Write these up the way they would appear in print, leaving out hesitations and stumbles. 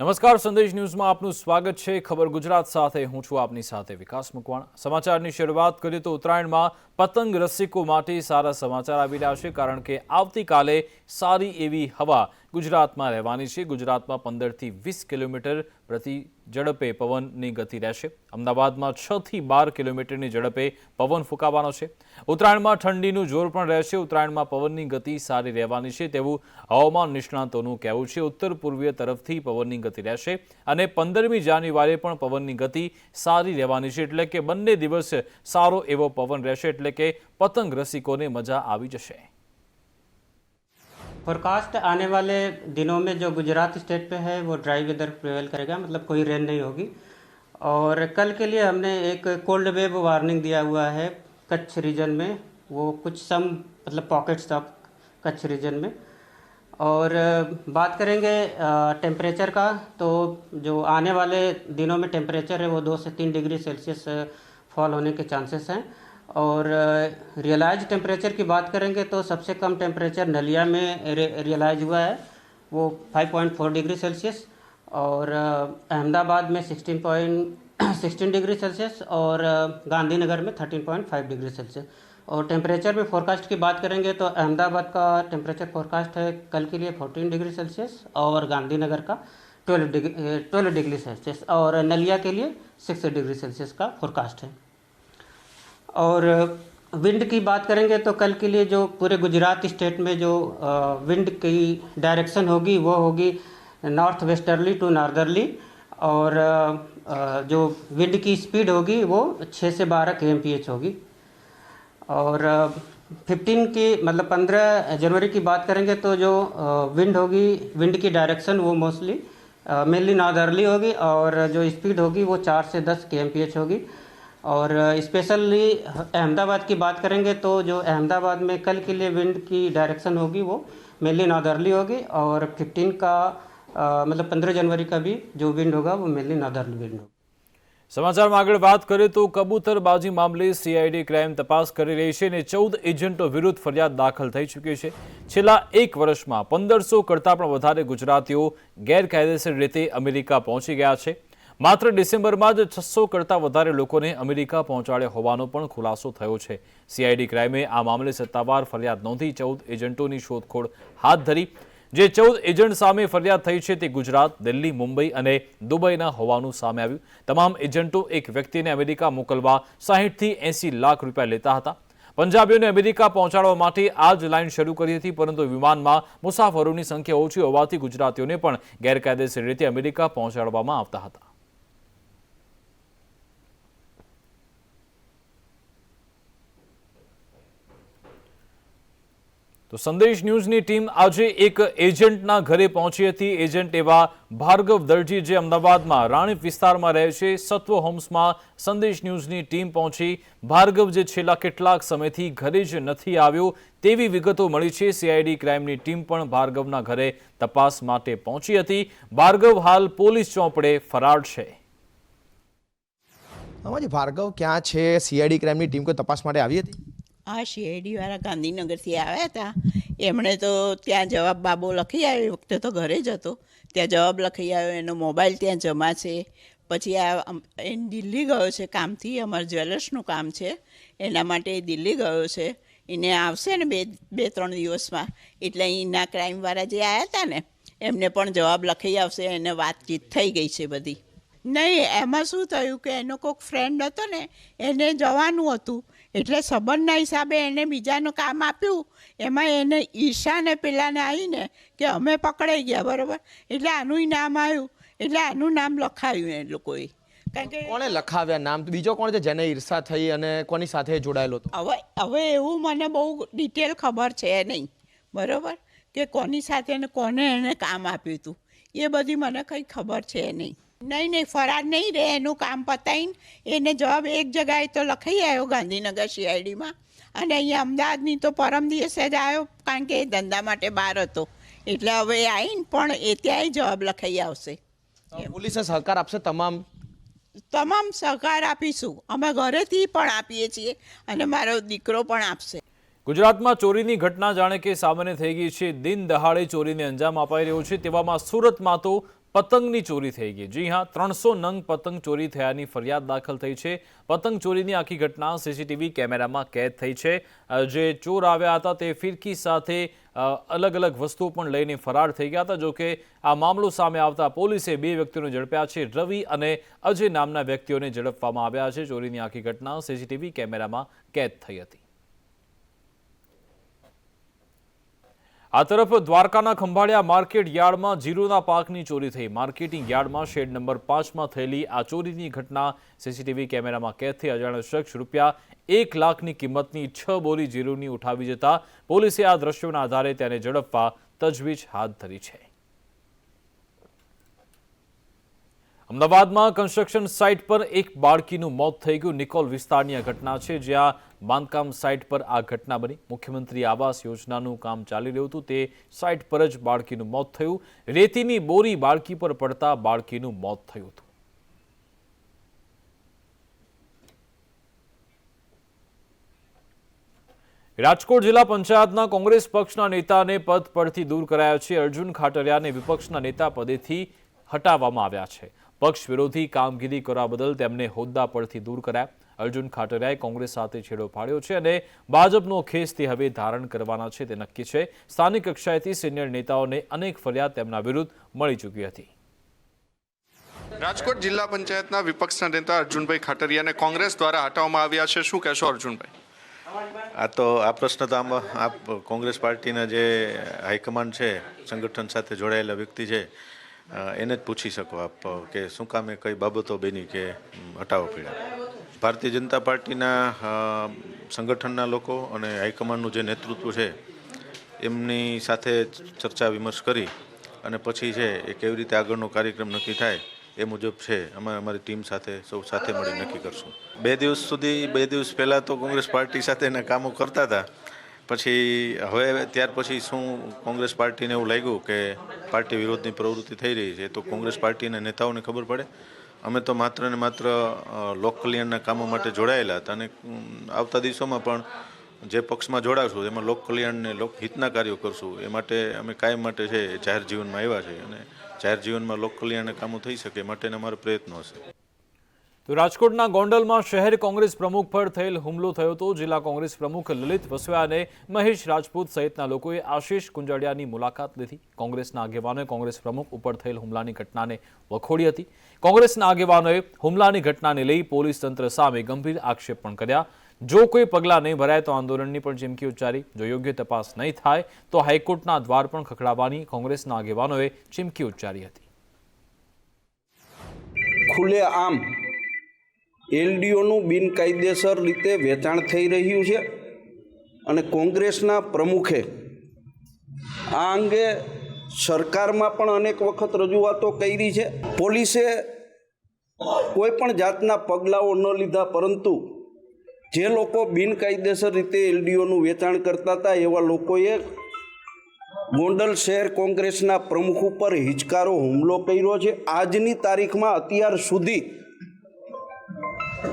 નમસ્કાર, સંદેશ ન્યૂઝમાં આપનું સ્વાગત છે। ખબર ગુજરાત સાથે હું છું આપની સાથે વિકાસ મકવાણા। સમાચારની શરૂઆત કરીએ તો ઉત્તરાયણમાં પતંગ રસિકો માટે સારા સમાચાર આવી રહ્યા છે, કારણ કે આવતીકાલે સારી એવી હવા ગુજરાતમાં રહેવાની છે। ગુજરાતમાં 15 થી 20 કિલોમીટર પ્રતિ ઝડપે પવનની ગતિ રહેશે। અમદાવાદમાં 6 થી 12 કિલોમીટરની ઝડપે પવન ફૂંકાવાનો છે। ઉત્તરાયણમાં ઠંડીનું જોર પણ રહેશે। ઉત્તરાયણમાં પવનની ગતિ સારી રહેવાની છે તેવું હવામાન નિષ્ણાતોનું કહેવું છે। ઉત્તર પૂર્વીય તરફથી પવનની ગતિ રહેશે અને 15મી જાન્યુઆરીએ પણ પવનની ગતિ સારી રહેવાની છે, એટલે કે બંને દિવસ સારો એવો પવન રહેશે, એટલે કે પતંગ રસિકોને મજા આવી જશે। फोरकास्ट आने वाले दिनों में जो गुजरात स्टेट पे है वो ड्राई वेदर प्रिवेल करेगा, मतलब कोई रेन नहीं होगी। और कल के लिए हमने एक कोल्ड वेव वार्निंग दिया हुआ है कच्छ रीजन में, वो कुछ सम मतलब पॉकेट्स ऑफ कच्छ रीजन में। और बात करेंगे टेम्परेचर का, तो जो आने वाले दिनों में टेम्परेचर है वो 2 से 3 डिग्री सेल्सियस फॉल होने के चांसेस हैं। और रियलाइज टेम्परेचर की बात करेंगे तो सबसे कम टेम्परेचर नलिया में रियलाइज हुआ है, वो 5.4 डिग्री सेल्सियस। और अहमदाबाद में 16 डिग्री सेल्सियस और गांधीनगर में 13.5 डिग्री सेल्सियस। और टेम्परेचर में फोरकास्ट की बात करेंगे तो अहमदाबाद का टेम्परेचर फोरकास्ट है कल के लिए 14 डिग्री सेल्सियस और गांधीनगर का 12 डिग्री सेल्सियस और नलिया के लिए 6 डिग्री सेल्सियस का फोरकास्ट है। और विंड की बात करेंगे तो कल के लिए जो पूरे गुजरात स्टेट में जो विंड की डायरेक्शन होगी वो होगी नॉर्थ वेस्टर्ली टू नॉर्दर्ली। और जो विंड की स्पीड होगी वो 6 से 12 kmph होगी। और 15 की मतलब 15 जनवरी की बात करेंगे तो जो विंड होगी, विंड की डायरेक्शन वो मोस्टली मेनली नॉर्दर्ली होगी और जो स्पीड होगी वो 4 से 10 kmph होगी। और स्पेशली अहमदाबाद की बात करेंगे तो जो अहमदाबाद में कल के लिए विंड की डायरेक्शन होगी वो मेनली नॉर्दर्ली होगी। और 15 का मतलब 15 जनवरी का भी जो विंड होगा वो मेनली नॉर्दर्ली विंड होगा। સમાચારમાં આગળ વાત કરીએ તો કબૂતરબાજી મામલે સીઆઈડી ક્રાઇમ તપાસ કરી રહી છે અને 14 એજન્ટો વિરુદ્ધ ફરિયાદ દાખલ થઈ ચૂકી છે। છેલ્લા એક વર્ષમાં 1500 કરતાં પણ વધારે ગુજરાતીઓ ગેરકાયદેસર રીતે અમેરિકા પહોંચી ગયા છે। માત્ર ડિસેમ્બરમાં જ 600 કરતાં વધારે લોકોને અમેરિકા પહોંચાડ્યા હોવાનો પણ ખુલાસો થયો છે। સીઆઈડી ક્રાઇમે આ મામલે સત્તાવાર ફરિયાદ નોંધી 14 એજન્ટોની શોધખોળ હાથ ધરી। જે 14 એજન્ટ સામે ફરિયાદ થઈ છે તે ગુજરાત, દિલ્હી, મુંબઈ અને દુબઈના હોવાનું સામે આવ્યું। તમામ એજન્ટો એક વ્યક્તિને અમેરિકા મોકલવા 60 થી 80 લાખ રૂપિયા લેતા હતા। પંજાબીઓને અમેરિકા પહોંચાડવા માટે આ જ લાઇન શરૂ કરી હતી, પરંતુ વિમાનમાં મુસાફરોની સંખ્યા ઓછી હોવાથી ગુજરાતીઓને પણ ગેરકાયદેસર રીતે અમેરિકા પહોંચાડવામાં આવતા હતા। તો સંદેશ ન્યૂઝની ટીમ આજે એક એજન્ટના ઘરે પહોંચી હતી। એજન્ટ એવા ભાર્ગવ દરજી, જે અમદાવાદમાં રાણીપ વિસ્તારમાં રહે છે। સત્વ હોમ્સમાં સંદેશ ન્યૂઝની ટીમ પહોંચી। ભાર્ગવ જે છેલ્લા કેટલાક સમયથી ઘરે જ નથી આવ્યો તેવી વિગતો મળી છે। સીઆઈડી ક્રાઇમની ટીમ પણ ભાર્ગવના ઘરે તપાસ માટે પહોંચી હતી। ભાર્ગવ હાલ પોલીસ ચોપડે ફરાર છે। ભાર્ગવ ક્યાં છે? સીઆઈડી ક્રાઇમની ટીમ કોઈ તપાસ માટે આવી હતી? હા, સીઆઈડીવાળા ગાંધીનગરથી આવ્યા હતા। એમણે તો ત્યાં જવાબ બાબો લખી આવ્યો, એ વખતે તો ઘરે જ હતો, ત્યાં જવાબ લખી આવ્યો, એનો મોબાઈલ ત્યાં જમા છે। પછી એ દિલ્હી ગયો છે કામથી, અમારે જ્વેલર્સનું કામ છે એના માટે એ દિલ્હી ગયો છે। એને આવશે ને બે ત્રણ દિવસમાં, એટલે અહીંના ક્રાઇમવાળા જે આવ્યા હતા ને એમને પણ જવાબ લખી આવશે। એને વાતચીત થઈ ગઈ છે બધી। નહીં, એમાં શું થયું કે એનો કોઈક ફ્રેન્ડ હતો ને એને જવાનું હતું, એટલે સંબંધના હિસાબે એને બીજાનું કામ આપ્યું। એમાં એને ઈશાને પેલાને આવીને કે અમે પકડાઈ ગયા, બરાબર, એટલે આનું નામ આવ્યું, એટલે આનું નામ લખાયું એ લોકોએ। કારણ કે કોણે લખાવ્યા નામ? બીજો કોણ છે જેને ઈર્ષા થઈ અને કોની સાથે જોડાયેલો હતો? હવે એવું મને બહુ ડિટેલ ખબર છે નહીં, બરાબર, કે કોની સાથે ને કોને એને કામ આપ્યું હતું એ બધી મને કંઈ ખબર છે નહીં। નહીં, ફરાર નહીં રહે, એનું કામ પતાવીને એને જવાબ એક જગાએ તો લખાઈ આવ્યો ગાંધીનગર સીઆઈડીમાં, અને અહીંયા અમદાવાદની તો પરમ દિવસે જ આવ્યો, કારણ કે એ ધંધા માટે બહાર હતો, એટલે હવે આવીને પણ એ ત્યાંય જવાબ લખાઈ આવશે। પોલીસને સહકાર આપશે? તમામ સહકાર આપીશું, અમે ઘરેથી પણ આપીએ છીએ અને મારો દીકરો પણ આપશે। ગુજરાતમાં ચોરીની ઘટના જાણે કે સામાન્ય થઈ ગઈ છે। દિન દહાડે ચોરીને અંજામ અપાઈ રહ્યો છે। તેવામાં સુરતમાં તો પતંગની ચોરી થઈ ગઈ। જી હા, 300 નંગ પતંગ ચોરી થયાની ફરિયાદ દાખલ થઈ છે। પતંગ ચોરીની આખી ઘટના સીસીટીવી કેમેરામાં કેદ થઈ છે। જે ચોર આવ્યા હતા તે ફિરકી સાથે અલગ અલગ વસ્તુઓ પણ લઈને ફરાર થઈ ગયા હતા। જોકે આ મામલો સામે આવતા પોલીસે 2 વ્યક્તિઓને ઝડપ્યા છે। રવિ અને અજય નામના વ્યક્તિઓને ઝડપવામાં આવ્યા છે। ચોરીની આખી ઘટના સીસીટીવી કેમેરામાં કેદ થઈ હતી। આ તરફ દ્વારકાના ખંભાળિયા માર્કેટ યાર્ડમાં જીરુના પાકની ચોરી થઈ। માર્કેટિંગ યાર્ડમાં શેડ નંબર 5માં થયેલી આ ચોરીની ઘટના સીસીટીવી કેમેરામાં કેદ થઈ। અજાણ્યો શખ્સ ₹1 લાખની કિંમતની 6 બોરી જીરુની ઉઠાવી જતા પોલીસે આ દ્રશ્યોના આધારે તેને ઝડપવા તજવીજ હાથ ધરી છે। અમદાવાદમાં કન્સ્ટ્રક્શન સાઇટ પર એક બાળકીનું મોત થઈ ગયું। નિકોલ વિસ્તારની આ ઘટના છે, જ્યાં બાંધકામ સાઇટ પર આ ઘટના બની। મુખ્યમંત્રી આવાસ યોજનાનું કામ ચાલી રહ્યું હતું, તે સાઇટ પર જ બાળકીનું મોત થયું। રેતીની બોરી બાળકી પર પડતા બાળકીનું મોત થયું હતું। રાજકોટ જિલ્લા પંચાયતના કોંગ્રેસ પક્ષના નેતાને પદ પરથી દૂર કરાયા છે। અર્જુન ખાટરિયાને વિપક્ષના નેતા પદેથી હટાવવામાં આવ્યા છે। પક્ષ વિરોધી કામગીરી કરવા બદલ તેમને હોદ્દા પરથી દૂર કરાયા। અર્જુન ખાટરિયાએ કોંગ્રેસ સાથે છેડો પાડ્યો છે અને ભાજપનો ખેસ તે હવે ધારણ કરવાના છે તે નક્કી છે। સ્થાનિક કક્ષાએથી સિનિયર નેતાઓને અનેક ફરિયાદ તેમના વિરુદ્ધ મળી ચૂકી હતી। રાજકોટ જિલ્લા પંચાયતના વિપક્ષના નેતા અર્જુનભાઈ ખાટરિયાને કોંગ્રેસ દ્વારા હટાવવામાં આવ્યા છે। શું કહેશો અર્જુનભાઈ? આ પ્રશ્ન તો આપ કોંગ્રેસ પાર્ટીના જે હાઈકમાન્ડ છે, સંગઠન સાથે જોડાયેલા વ્યક્તિ છે, એને જ પૂછી શકો આપ કે શું કામે કઈ બાબતો બની કે હટાવવા પડ્યા। ભારતીય જનતા પાર્ટીના સંગઠનના લોકો અને હાઈકમાન્ડનું જે નેતૃત્વ છે એમની સાથે ચર્ચા વિમર્શ કરી અને પછી છે એ કેવી રીતે આગળનો કાર્યક્રમ નક્કી થાય એ મુજબ છે અમે અમારી ટીમ સાથે સૌ સાથે મળી નક્કી કરશું। 2 દિવસ પહેલાં તો કોંગ્રેસ પાર્ટી સાથે એના કામો કરતા હતા, પછી હવે ત્યાર પછી શું કોંગ્રેસ પાર્ટીને એવું લાગ્યું કે પાર્ટી વિરોધની પ્રવૃત્તિ થઈ રહી છે, તો કોંગ્રેસ પાર્ટીના નેતાઓને ખબર પડે। અમે તો માત્ર ને માત્ર લોક કલ્યાણના કામો માટે જોડાયેલા હતા અને આવતા દિવસોમાં પણ જે પક્ષમાં જોડાશું એમાં લોક કલ્યાણને લોકહિતના કાર્યો કરશું। એ માટે અમે કાયમ માટે છે જાહેર જીવનમાં આવ્યા છે અને જાહેર જીવનમાં લોક કલ્યાણના કામો થઈ શકે માટેના અમારા પ્રયત્નો હશે। તો રાજકોટના ગોંડલમાં શહેર કોંગ્રેસ પ્રમુખ પર થયેલ હુમલો થયો હતો। જિલ્લા કોંગ્રેસ પ્રમુખ લલિત વસોયા અને મહેશ રાજપૂત સહિતના લોકોએ આશીષ કુંજાડિયાની મુલાકાત લીધી। કોંગ્રેસના આગેવાનોએ કોંગ્રેસ પ્રમુખ ઉપર થયેલ હુમલાની ઘટનાને વખોડી હતી। કોંગ્રેસના આગેવાનોએ હુમલાની ઘટનાને લઈ પોલીસ તંત્ર સામે ગંભીર આક્ષેપ પણ કર્યા। જો કોઈ પગલાં નહીં ભરાય તો આંદોલનની પણ ચીમકી ઉચ્ચારી। જો યોગ્ય તપાસ નહીં થાય તો હાઈકોર્ટના દ્વાર પણ ખખડાવવાની કોંગ્રેસના આગેવાનોએ ચીમકી ઉચ્ચારી હતી। ખુલ્લેઆમ એલડીઓનું બિનકાયદેસર રીતે વેચાણ થઈ રહ્યું છે અને કોંગ્રેસના પ્રમુખે આ અંગે સરકારમાં પણ અનેક વખત રજૂઆતો કરી છે। પોલીસે કોઈ પણ જાતના પગલાઓ ન લીધા, પરંતુ જે લોકો બિનકાયદેસર રીતે એલડીઓનું વેચાણ કરતા હતા એવા લોકોએ ગોંડલ શહેર કોંગ્રેસના પ્રમુખ ઉપર હિચકારો હુમલો કર્યો છે। આજની તારીખમાં અત્યાર સુધી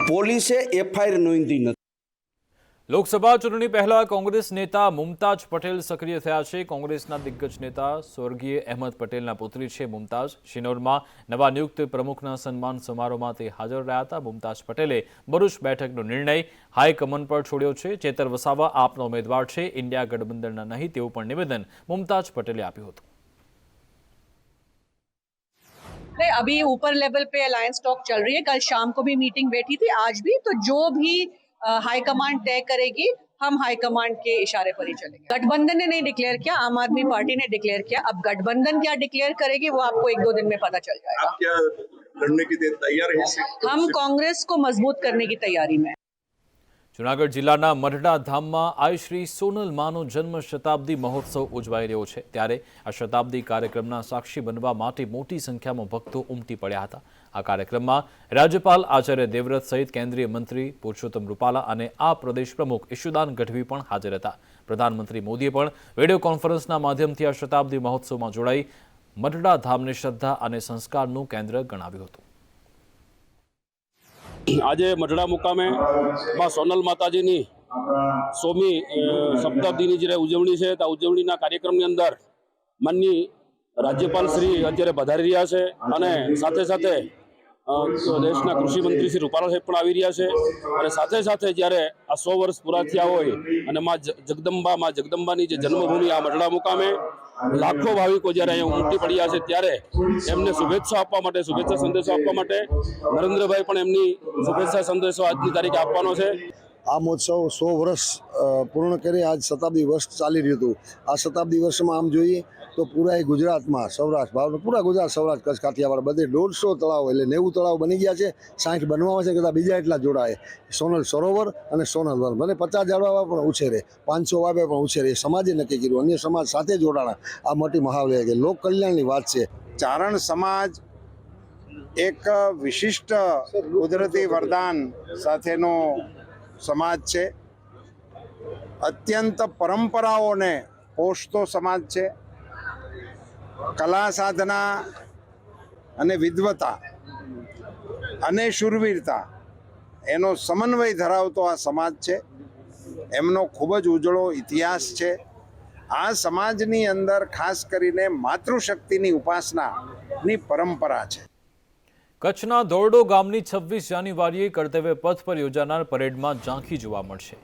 પોલીસે એફઆઈઆર નોંધી નથી। લોકસભા ચૂંટણી પહેલા કોંગ્રેસ નેતા મુમતાજ પટેલ સક્રિય થયા છે। કોંગ્રેસના દિગ્ગજ નેતા સ્વર્ગીય અહેમદ પટેલના પુત્રી છે મુમતાજ। શિનોરમાં નવા નિયુક્ત પ્રમુખના સન્માન સમારોહમાં તે હાજર રહ્યા હતા। મુમતાજ પટેલે ભરૂચ બેઠકનો નિર્ણય હાઈકમાન્ડ પર છોડ્યો છે। ચેતર વસાવા આપના ઉમેદવાર છે, ઇન્ડિયા ગઠબંધનના નહીં તેવું પણ નિવેદન મુમતાજ पटेले આપ્યું હતું। नहीं, अभी ऊपर लेवल पे अलायंस टॉक चल रही है। कल शाम को भी मीटिंग बैठी थी, आज भी। तो जो भी हाईकमांड तय करेगी हम हाईकमांड के इशारे पर ही चलेंगे। गठबंधन ने नहीं डिक्लेयर किया, आम आदमी पार्टी ने डिक्लेयर किया। अब गठबंधन क्या डिक्लेयर करेगी वो आपको 1-2 दिन में पता चल जाएगा। आप क्या लड़ने के लिए तैयार हैं? हम कांग्रेस को मजबूत करने की तैयारी में। જૂનાગઢ જિલ્લાના મઢડા ધામમાં આઈ શ્રી સોનલ માનો જન્મ શતાબ્દી મહોત્સવ ઉજવાઈ રહ્યો છે। ત્યારે આ શતાબ્દી કાર્યક્રમના સાક્ષી બનવા માટે મોટી સંખ્યામાં ભક્તો ઉમટી પડ્યા હતા। આ કાર્યક્રમમાં રાજ્યપાલ આચાર્ય દેવવ્રત સહિત કેન્દ્રીય મંત્રી પુરુષોત્તમ રૂપાલા અને આ પ્રદેશ પ્રમુખ ઈશુદાન ગઢવી પણ હાજર હતા। પ્રધાનમંત્રી મોદીએ પણ વિડીયો કોન્ફરન્સના માધ્યમથી આ શતાબ્દી મહોત્સવમાં જોડાઈ મઢડા ધામને શ્રદ્ધા અને સંસ્કારનું કેન્દ્ર ગણાવ્યું હતું। આજે મઢડા મુકામે માં સોનલ માતાજીની 100મી શતાબ્દીની જે ઉજવણી છે તે ઉજવણીના કાર્યક્રમની અંદર માનની રાજ્યપાલ શ્રી અત્યારે પધારી રહ્યા છે અને સાથે સાથે દેશના કૃષિ મંત્રી શ્રી રૂપાલા સાહેબ પણ આવી રહ્યા છે અને સાથે સાથે જ્યારે આ 100 વર્ષ પૂરા થયા હોય અને માં જગદંબાની જે જન્મભૂમિ આ મઢડા મુકામે લાખો ભાવિકો જ્યારે અહીંયા ઉમટી પડ્યા છે ત્યારે એમને શુભેચ્છા આપવા માટે, શુભેચ્છા સંદેશો આપવા માટે નરેન્દ્રભાઈ પણ એમની શુભેચ્છા સંદેશો આજની તારીખે આપવાનો છે. આ મહોત્સવ 100 વર્ષ પૂર્ણ કરી આજ શતાબ્દી વર્ષ ચાલી રહ્યું હતું. આ શતાબ્દી વર્ષમાં આમ જોઈએ તો પૂરા ગુજરાતમાં સૌરાષ્ટ્ર ભાવનગર પૂરા ગુજરાત સૌરાષ્ટ્ર કચ્છ કાઠિયાવાડ બધે 150 તળાવ એટલે 90 તળાવ બની ગયા છે. 60 બનવામાં છે કદાચ બીજા એટલા જોડાય. સોનલ સરોવર અને સોનલ વન મને 50 ઝાડવા પણ ઉછેરે, 500 વાવે પણ ઉછેરે. એ સમાજે નક્કી કર્યું, અન્ય સમાજ સાથે જોડાણા. આ મોટી મહાવલય કે લોક કલ્યાણની વાત છે. ચારણ સમાજ એક વિશિષ્ટ કુદરતી વરદાન સાથેનો સમાજ છે. અત્યંત પરંપરાઓને પોષતો સમાજ છે. કલા સાધના અને વિદ્વતા અને શૂરવીરતા એનો સમન્વય ધરાવતો આ સમાજ છે. એમનો ખૂબ જ ઉજળો ઇતિહાસ છે. આ સમાજની અંદર ખાસ કરીને માતૃશક્તિની ઉપાસનાની પરંપરા છે. કચ્છના ધોરડો ગામની 26 જાન્યુઆરીએ કર્તવ્ય પથ પર યોજાનાર પરેડમાં ઝાંખી જોવા મળશે.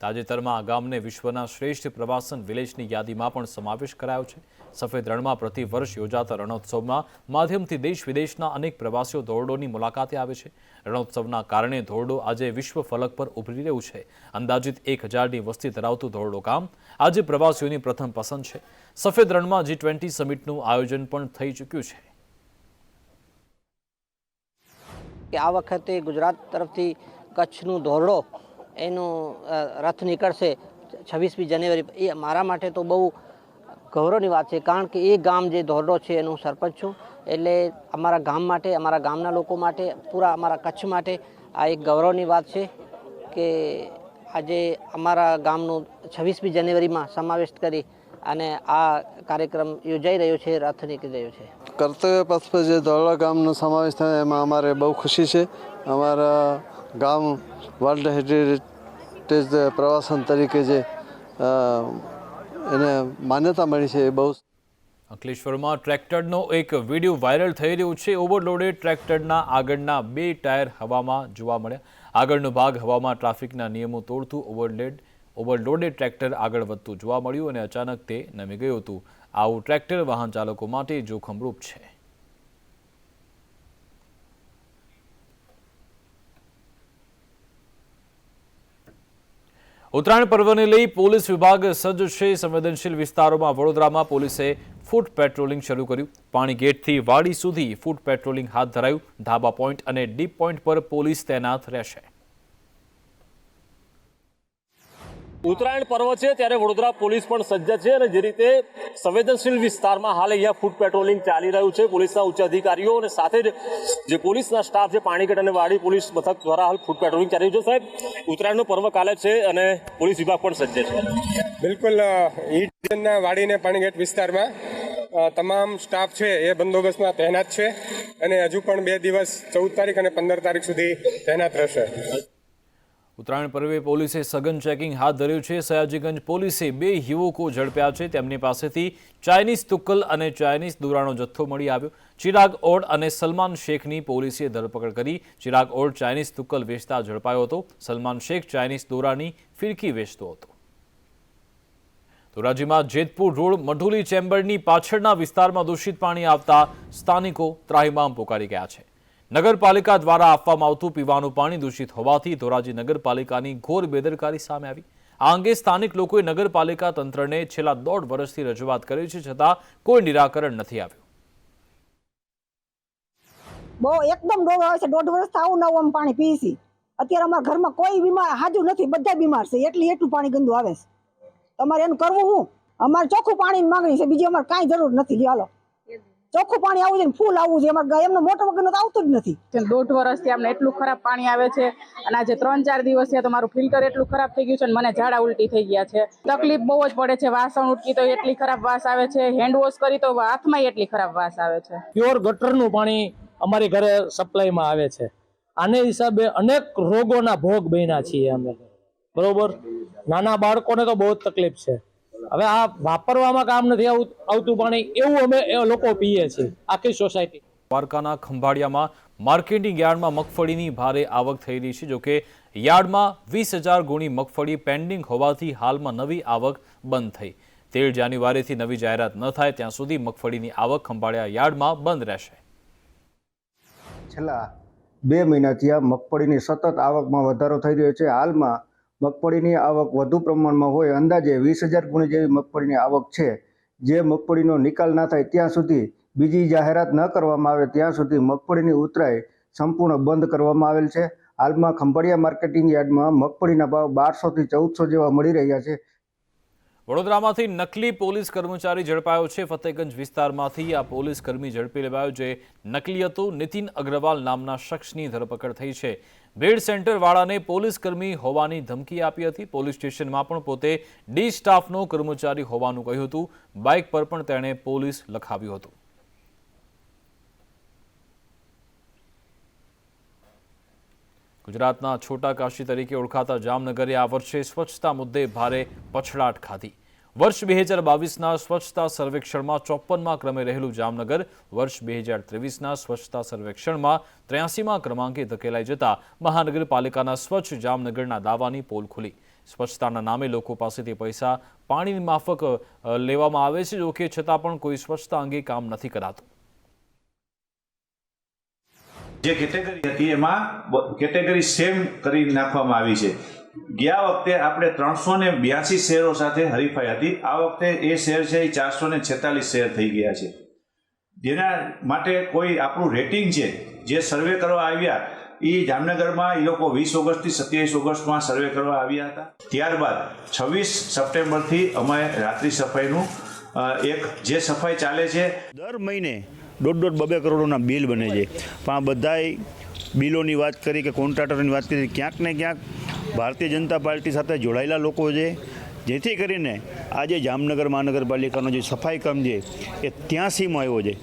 તાજેતરમાં આ ગામને વિશ્વના શ્રેષ્ઠ પ્રવાસન વિલેજની યાદીમાં પણ સમાવેશ કરાયો છે. સફેદ રણમાં પ્રતિ વર્ષ યોજાતા રણોત્સવના માધ્યમથી દેશ વિદેશના અનેક પ્રવાસીઓ ધોરડોની મુલાકાતે આવે છે. રણોત્સવના કારણે ધોરડો આજે વિશ્વ ફલક પર ઉભરી રહ્યું છે. અંદાજિત 1000ની વસ્તી ધરાવતું ધોરડો ગામ આજે પ્રવાસીઓની પ્રથમ પસંદ છે. સફેદ રણમાં G20 સમિટનું આયોજન પણ થઈ ચૂક્યું છે. કે આ વખતે ગુજરાત તરફથી કચ્છનું ધોરડો એનું રથ નીકળશે 26મી જાન્યુઆરી. એ મારા માટે તો બહુ ગૌરવની વાત છે, કારણ કે એ ગામ જે ધોરડો છે એનું સરપંચ છું. એટલે અમારા ગામ માટે, અમારા ગામના લોકો માટે, પૂરા અમારા કચ્છ માટે આ એક ગૌરવની વાત છે કે આજે અમારા ગામનું 26મી જાન્યુઆરીમાં સમાવેશ કરી અને આ કાર્યક્રમ યોજાઈ રહ્યો છે, રથ નીકળી રહ્યો છે. કર્તવ્ય પથ પર જે ધોરડો ગામનો સમાવેશ થાય એમાં અમારે બહુ ખુશી છે. અમારા ગામ વર્લ્ડ હેરિટેજ પ્રવાસન તરીકે જે એને માન્યતા મળી છે એ બહુ. અંકલેશ્વરમાં ટ્રેક્ટરનો એક વિડીયો વાયરલ થઈ રહ્યો છે. ઓવરલોડેડ ટ્રેક્ટરના આગળના 2 ટાયર હવામાં જોવા મળ્યા. આગળનો ભાગ હવામાં ટ્રાફિકના નિયમો તોડતું ઓવરલોડેડ ટ્રેક્ટર આગળ વધતું જોવા મળ્યું અને અચાનક તે નમી ગયું હતું. આવું ટ્રેક્ટર વાહન ચાલકો માટે જોખમરૂપ છે. ઉત્તરાયણ પર્વને લઈ પોલીસ વિભાગ સજ્જ છે. સંવેદનશીલ વિસ્તારોમાં વડોદરામાં પોલીસે ફૂટ પેટ્રોલિંગ શરૂ કર્યું. પાણી ગેટથી વાડી સુધી ફૂટ પેટ્રોલિંગ હાથ ધરાયું. ધાબા પોઈન્ટ અને ડીપ પોઈન્ટ પર પોલીસ તૈનાત રહેશે. ઉત્તરાયણ પર્વ છે ત્યારે વડોદરા પોલીસ પણ સજ્જ છે અને જે રીતે સંવેદનશીલ વિસ્તારમાં હાલ અહીંયા ફૂટ પેટ્રોલિંગ ચાલી રહ્યું છે. પોલીસના ઉચ્ચ અધિકારીઓ અને સાથે જ જે પોલીસના સ્ટાફ છે પાણીગેટ અને વાડી પોલીસ મથક દ્વારા હાલ ફૂટ પેટ્રોલિંગ ચાલી રહ્યું છે. સાહેબ, ઉત્તરાયણનો પર્વ કાલે છે અને પોલીસ વિભાગ પણ સજ્જ છે. બિલકુલ. ઈડના વાડી અને પાણીગેટ વિસ્તારમાં તમામ સ્ટાફ છે એ બંદોબસ્તમાં તૈનાત છે અને હજુ પણ 2 દિવસ 14 તારીખ અને 15 તારીખ સુધી તૈનાત રહેશે. ઉત્તરાયણ પર્વે પોલીસે સઘન ચેકિંગ હાથ ધર્યું છે. સયાજીગંજ પોલીસે 2 યુવકો ઝડપ્યા છે. તેમની પાસેથી ચાઇનીઝ તુક્કલ અને ચાઇનીઝ દોરાનો જથ્થો મળી આવ્યો. ચિરાગ ઓડ અને સલમાન શેખની પોલીસે ધરપકડ કરી. ચિરાગ ઓડ ચાઇનીઝ તુક્કલ વેચતા ઝડપાયો હતો. સલમાન શેખ ચાઇનીઝ દોરાની ફિરકી વેચતો હતો. ધોરાજીમાં જેતપુર રોડ મઢુલી ચેમ્બરની પાછળના વિસ્તારમાં દૂષિત પાણી આવતા સ્થાનિકો ત્રાહિમામ પોકારી ગયા છે. નગરપાલિકા દ્વારા આપવામાં આવતું પીવાનું પાણી દૂષિત હોવાથી ધોરાજી નગરપાલિકાની ઘોર બેદરકારી સામે આવી. આ અંગે સ્થાનિક લોકોએ નગરપાલિકા તંત્રને છેલ્લા 1.5 વર્ષથી રજૂઆત કરી છે, છતાં કોઈ નિરાકરણ નથી આવ્યું. બહુ એકદમ રોગ આવે છે. 1.5 વર્ષથી આવું નવું પાણી પીએ છીએ. અત્યારે અમારા ઘરમાં કોઈ બીમાર હાજુ નથી, બધા બીમાર છે. એટલું પાણી ગંદુ આવે છે. તમારે એનું કરવું શું? અમારે ચોખ્ખું પાણીની માંગણી છે, બીજી અમારે કાંઈ જરૂર નથી. હાલો, ચોખ્ખું પાણી આવવું જોઈએ, ફૂલ આવવું જોઈએ. અમારે એમનો મોટર વગરનું તો આવતું જ નથી. 1.5 વર્ષથી અમને એટલું ખરાબ પાણી આવે છે અને આજે 3-4 દિવસ થયા તો મારું ફિલ્ટર એટલું ખરાબ થઈ ગયું છે અને મને ઝાડા ઉલટી થઈ ગયા છે. તકલીફ બહુ જ પડે છે. વાસણ ઉટકી તો એટલી ખરાબ વાસ આવે છે, હેન્ડ વોશ કરી તો હાથમાં એટલી ખરાબ વાસ આવે છે. પ્યોર ગટરનું પાણી અમારી ઘરે સપ્લાયમાં આવે છે. આને હિસાબે અનેક રોગોના ભોગ બન્યા છીએ અમે. બરોબર, નાના બાળકોને તો બહુ જ તકલીફ છે. હવે આ વાપરવામાં કામ નથી આવતું પાણી, એવું અમે લોકો પીએ છીએ આખી સોસાયટી. દ્વારકાના ખંભાળિયામાં માર્કેટિંગ યાર્ડમાં મગફળીની ભારે આવક થઈ રહી છે. જોકે યાર્ડમાં 20,000 ગુણી મગફળી પેન્ડિંગ હોવાથી હાલમાં નવી આવક બંધ થઈ. 13 જાન્યુઆરીથી નવી જાહેરાત ન થાય ત્યાં સુધી મગફળીની આવક ખંભાળિયા યાર્ડમાં બંધ રહેશે. છેલ્લા 2 મહિનાથી આ મગફળીની સતત આવકમાં વધારો થઈ રહ્યો છે. હાલમાં મગફળીની આવક વધુ પ્રમાણમાં હોય, અંદાજે 20,000 ગુણી જેવી મગફળીની આવક છે. જે મગફળીનો નિકાલ ના થાય ત્યાં સુધી, બીજી જાહેરાત ન કરવામાં આવે ત્યાં સુધી મગફળીની ઉતરાઈ સંપૂર્ણ બંધ કરવામાં આવેલ છે. હાલમાં ખંભાળિયા માર્કેટિંગ યાર્ડમાં મગફળીના ભાવ 1200 થી 1400 જેવા મળી રહ્યા છે. વડોદરામાંથી નકલી પોલીસ કર્મચારી ઝડપાયો છે. ફતેગંજ વિસ્તારમાંથી આ પોલીસ કર્મી ઝડપી લેવાયો, જે નકલી હતો. નીતિન અગ્રવાલ નામના શખ્સની ધરપકડ થઈ છે. બેડ સેન્ટરવાળાને પોલીસ કર્મી હોવાની ધમકી આપી હતી. પોલીસ સ્ટેશનમાં પણ પોતે ડી સ્ટાફનો કર્મચારી હોવાનું કહ્યું હતું. બાઇક પર પણ તેણે પોલીસ લખાવ્યું હતું. ગુજરાતના છોટા કાશી તરીકે ઓળખાતા જામનગરે આ વર્ષે સ્વચ્છતા મુદ્દે ભારે પછડાટ ખાધી. વર્ષ 2022ના સ્વચ્છતા સર્વેક્ષણમાં 54મા ક્રમે રહેલું જામનગર વર્ષ 2023ના સ્વચ્છતા સર્વેક્ષણમાં 83મા ક્રમાંકે ધકેલાઈ જતા મહાનગરપાલિકાના સ્વચ્છ જામનગરના દાવાની પોલ ખુલી. સ્વચ્છતાના નામે લોકો પાસેથી પૈસા પાણીની માફક લેવામાં આવે છે. જોકે છતાં પણ કોઈ સ્વચ્છતા અંગે કામ નથી કરાતું. જે કેટેગરી હતી એમાં કેટેગરી સેમ કરી નાખવામાં આવી છે. ગયા વખતે આપણે 382 શહેરો સાથે હરીફાઈ હતી. આ વખતે એ શહેર છે એ 446 શહેર થઈ ગયા છે. જેના માટે કોઈ આપણું રેટિંગ છે, જે સર્વે કરવા આવ્યા એ જામનગરમાં એ લોકો 20 ઓગસ્ટથી 27 ઓગસ્ટમાં સર્વે કરવા આવ્યા હતા. ત્યારબાદ 26 સપ્ટેમ્બરથી અમે રાત્રિ સફાઈનું એક જે સફાઈ ચાલે છે. દર મહિને 1.5-2 કરોડના બિલ બને છે. પણ આ બધાય બિલોની વાત કરી કે કોન્ટ્રાક્ટરની વાત કરી, ક્યાંક ને ક્યાંક ભારતીય જનતા પાર્ટી સાથે જોડાયેલા લોકો છે. જેથી કરીને આજે જામનગર મહાનગરપાલિકાનો જે સફાઈ કામ છે એ 83માં આવ્યો છે.